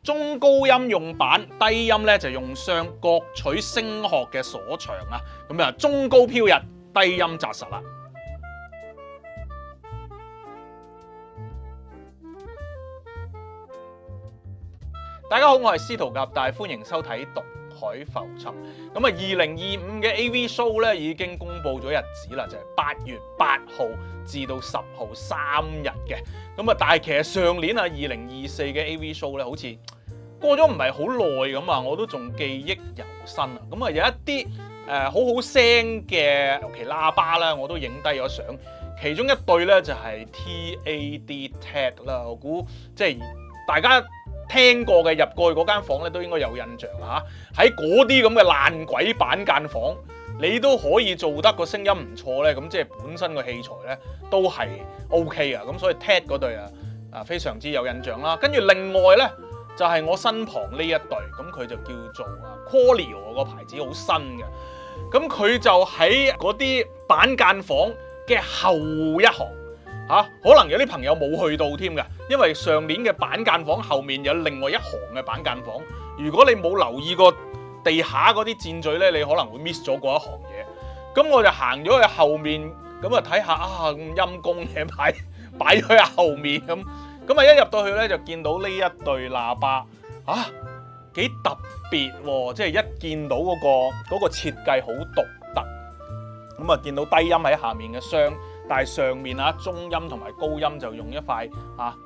中高音用板，低音咧就用雙，各取聲學嘅所長啊。咁啊，中高飄逸，低音紮實啦。大家好，我係司徒夾帶，歡迎收睇《獨海浮沉》。咁啊，2025嘅 AV show 咧已經公布咗日子啦，就係8月8號至到10號3日嘅。咁啊，但係其實上年啊2024嘅 AV show 咧，好似過咗唔係好耐咁啊，我都仲記憶猶新啊。咁啊，有一啲好好聲嘅，尤其喇叭啦，我都影低咗相。其中一對咧就係 TAD 啦，我估即係大家聽過嘅，入過去嗰間房咧都應該有印象啦嚇。喺嗰啲咁嘅爛鬼板間房，你都可以做得個聲音唔錯咧，咁即係本身個器材咧都係 OK 啊。咁所以 TAD 嗰對非常之有印象啦。跟住另外咧就係我身旁呢一對，咁佢就叫做Qualio 個牌子，好新嘅。咁佢就喺嗰啲板間房嘅後一行。可能有啲朋友冇去到添㗎，因為上年嘅板間房後面有另外一行嘅板間房。如果你冇留意過地下嗰啲箭嘴咧，你可能會 miss 咗嗰一行嘢。咁我就行咗去後面，咁啊睇下咁陰公嘅擺咗喺後面咁。咁啊一入到去咧就見到呢一對喇叭，幾特別喎！即係一見到嗰個設計好獨特。咁啊見到低音喺下面嘅箱。但係上面中音同埋高音就用一塊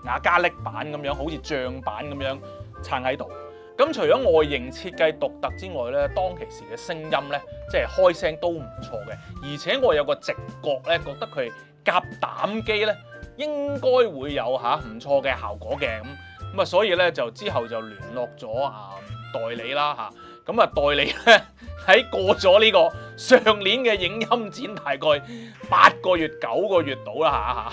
亞加力板咁樣，好似帳板咁樣撐喺度。咁除咗外形設計獨特之外咧，當其時嘅聲音咧，即係開聲都唔錯嘅。而且我有個直覺咧，覺得佢夾膽機咧應該會有唔錯嘅效果嘅。咁所以咧就之後就聯絡咗代理啦嚇。咁代理咧喺過咗呢個上年嘅影音展，大概8個月9個月到啦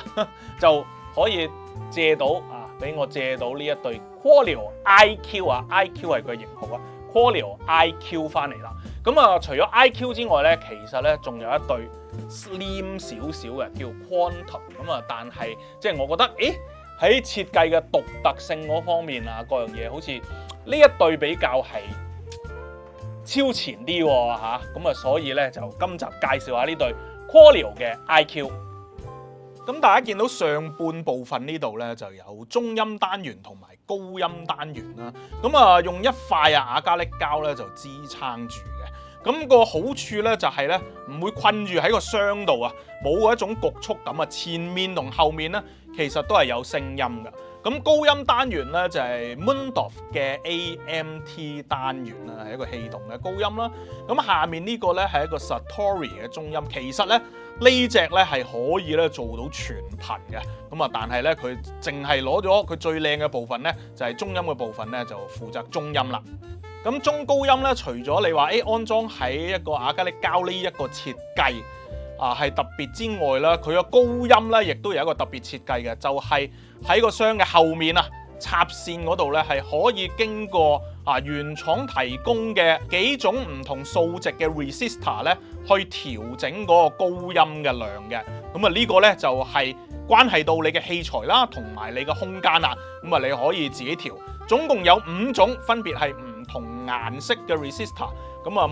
就可以借到俾我借到呢一對 Qualio IQ IQ 係佢型號Qualio IQ 翻嚟啦。咁除咗 IQ 之外咧，其實咧仲有一對 slim 少少嘅叫 Quantum。但係即係我覺得喺設計嘅獨特性嗰方面各樣嘢好似呢一對比較係超前啲喎。所以咧就今集介紹下呢對 Qualio 嘅 IQ。咁大家見到上半部分呢度咧就有中音單元同埋高音單元啦。用一塊亞加力膠咧就支撐住嘅。咁個好處咧就係咧唔會困住喺個箱度冇一種局促感前面同後面咧其實都係有聲音㗎。咁高音單元咧就係 Mundorf 嘅 AMT 單元啦，係一個氣動嘅高音啦。咁下面呢個咧係一個 Satori 嘅中音。其實咧呢隻咧係可以咧做到全頻嘅。但係咧佢淨係攞咗佢最靚嘅部分咧，就係中音嘅部分咧就負責中音啦。咁中高音咧，除咗你話安裝喺一個亞加力膠呢一個設計係特別之外啦，佢個高音咧亦都有一個特別設計嘅，就係喺個箱嘅後面插線嗰度咧係可以經過原廠提供嘅幾種唔同數值嘅 resistor 咧去調整嗰個高音嘅量嘅。呢個咧就係關係到你嘅器材啦，同埋你嘅空間啦。你可以自己調，總共有5種，分別係唔同顏色嘅 resistor。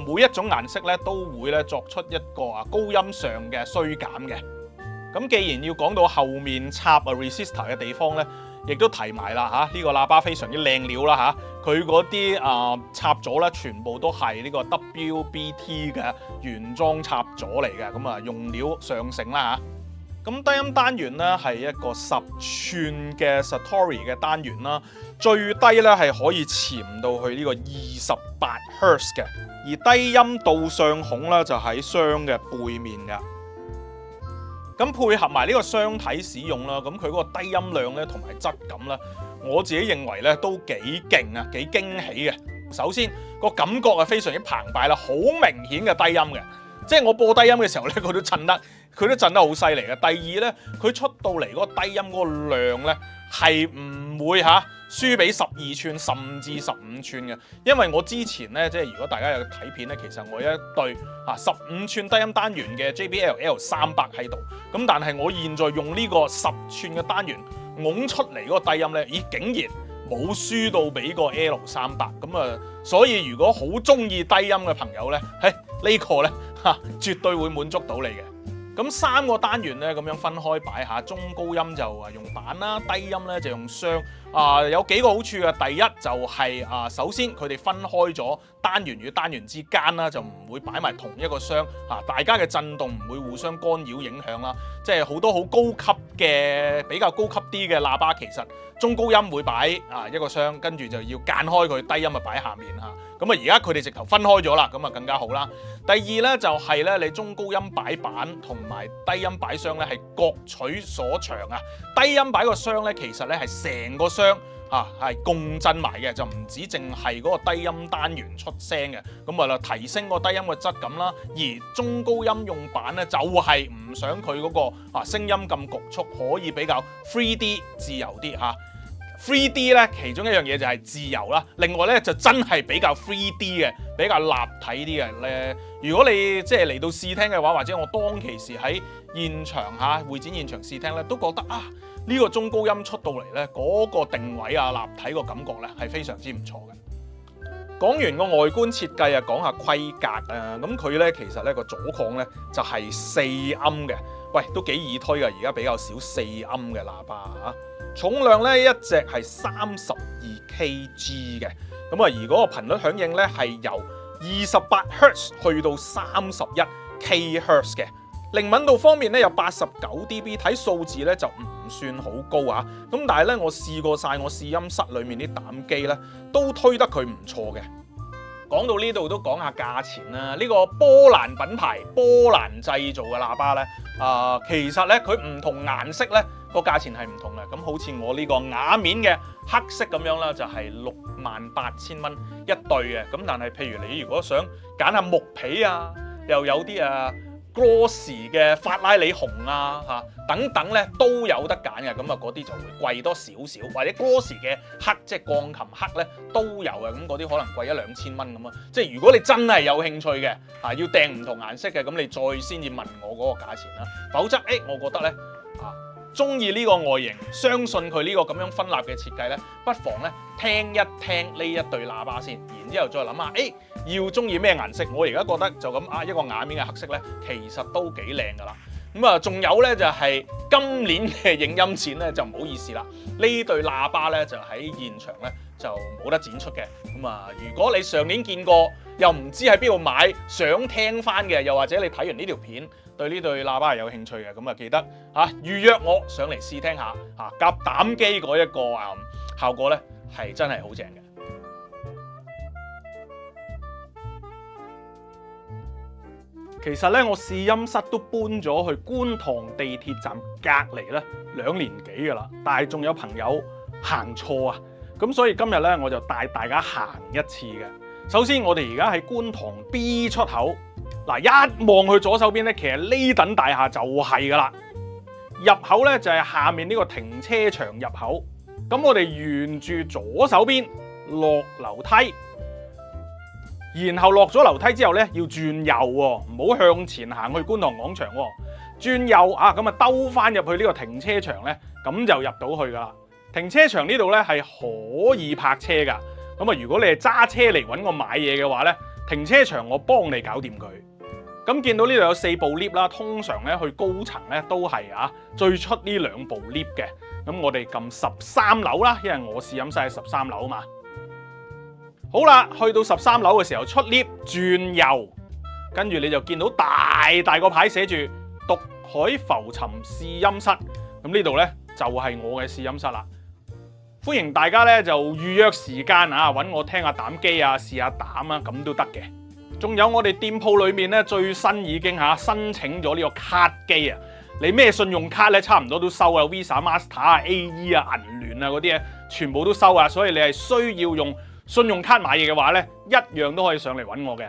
每一種顏色咧都會咧作出一個高音上嘅衰減嘅。咁既然要講到後面插resistor 嘅地方咧，亦都提埋啦呢個喇叭非常之靚料啦佢嗰啲插座咧全部都係呢個 WBT 嘅原裝插座嚟嘅。用料上乘啦咁低音單元咧係一個10寸嘅 Satori 嘅單元啦，最低咧係可以潛到去呢個28 Hz 嘅，而低音導上孔咧就喺箱嘅背面㗎。咁配合埋呢個箱體使用啦，咁佢嗰個低音量咧同埋質感咧，我自己認為咧都幾勁幾驚喜嘅。首先個感覺係非常之澎湃啦，好明顯嘅低音嘅。即係我播低音嘅時候咧，佢都震得好犀利嘅。第二咧，佢出到嚟嗰個低音嗰個量咧係唔會輸俾12寸甚至15寸嘅。因為我之前咧，即係如果大家有睇片咧，其實我有一對15寸低音單元嘅 JBL L300喺度。咁但係我現在用呢個10寸嘅單元拱出嚟嗰個低音咧，竟然冇輸到俾個 L300，咁啊，所以如果好中意低音嘅朋友咧，呢個咧絕對會滿足到你嘅。咁3個單元咧咁樣分開擺下，中高音就用板啦，低音咧就用雙。有幾個好處嘅，第一就係首先佢哋分開咗單元與單元之間啦，就唔會擺埋同一個箱，大家嘅震動唔會互相干擾影響啦。即係好多好高級嘅比較高級啲嘅喇叭，其實中高音會擺一個箱，跟住就要間開佢，低音啊擺下面嚇。咁而家佢哋直頭分開咗啦，咁啊更加好啦。第二咧就係咧，你中高音擺板同埋低音擺箱咧係各取所長啊。低音擺個箱咧，其實咧係成個箱係共振埋嘅，就唔止淨係嗰個低音單元出聲嘅，咁提升個低音嘅質感啦。而中高音用板咧，就係唔想佢嗰個聲音咁局促，可以比較 3D 自由啲嚇。3D 咧，其中一樣嘢就係自由啦，另外咧就真係比較 3D 嘅，比較立體啲嘅咧。如果你即係嚟到試聽嘅話，或者我當其時喺現場會展現場試聽咧，都覺得呢個中高音出到嚟咧，嗰個定位立體個感覺咧係非常之唔錯嘅。講完個外觀設計講下規格啊，咁佢咧其實咧個阻抗咧就係4鵪嘅，喂都幾易推㗎，而家比較少4鵪嘅喇叭嚇。重量咧一隻係32 kg 嘅，咁而嗰個頻率響應咧係由28 Hz 去到31 kHz 嘅。靈敏度方面咧有89 dB， 睇數字咧就唔算好高啊。咁但係咧我試過晒我試音室裏面啲膽機咧，都推得佢唔錯嘅。講到呢度都講下價錢啦。呢個波蘭品牌波蘭製造嘅喇叭咧，其實咧佢唔同顏色咧個價錢係唔同嘅。咁好似我呢個瓦面嘅黑色咁樣啦，就係68,000蚊一對嘅。咁但係譬如你如果想揀下木皮又有啲Gloss 嘅法拉利紅等等咧都有得揀嘅，咁嗰啲就會貴多少少，或者 Gloss 嘅黑即係鋼琴黑咧都有嘅，咁嗰啲可能貴1-2千蚊咁啊。即係如果你真係有興趣嘅要訂唔同顏色嘅，咁你再先至問我嗰個價錢啦。否則我覺得咧中意呢個外形，相信佢呢個咁樣分立嘅設計咧，不妨咧聽一聽呢一對喇叭先，然之後再諗下，要中意咩顏色？我而家覺得就咁一個瓦面嘅黑色咧，其實都幾靚噶啦。咁仲有咧就係今年嘅影音展咧就唔好意思啦，呢對喇叭咧就喺現場咧就冇得展出嘅。如果你上年見過，又唔知喺邊度買，想聽翻嘅，又或者你睇完呢條片對呢對喇叭係有興趣嘅，咁記得預約我上嚟試聽下夾膽機嗰一個效果咧係真係好正嘅。其實咧，我試音室都搬咗去觀塘地鐵站隔離咧2年幾噶啦，但係仲有朋友行錯啊，咁所以今日咧我就帶大家行一次嘅。首先我哋而家喺觀塘 B 出口，一望去左手邊咧，其實呢等大廈就係噶啦。入口咧就係下面呢個停車場入口，咁我哋沿住左手邊落樓梯。然後落咗樓梯之後咧，要轉右喎，唔好向前行去觀塘廣場喎。轉右咁兜翻入去呢個停車場咧，咁就入到去噶啦。停車場呢度咧係可以泊車噶。咁如果你係揸車嚟揾我買嘢嘅話咧，停車場我幫你搞掂佢。咁見到呢度有4部 lift 啦，通常咧去高層咧都係最出呢2部 lift 嘅。咁我哋撳13樓啦，因為我試音室喺13樓啊嘛。好啦，去到13樓嘅時候出 lift 轉右，跟住你就見到大個牌寫住獨海浮沉試音室。咁呢度呢，就係我嘅試音室啦。歡迎大家呢，就預約時間揾我聽下膽機試下膽咁都得嘅。仲有我哋店鋪裏面呢，最新已經申請咗呢個卡機啊。你咩信用卡呢？差唔多都收啊 ，Visa、Master、AE 銀聯嗰啲全部都收啊。所以你係需要用信用卡買嘢嘅話咧，一樣都可以上嚟揾我嘅。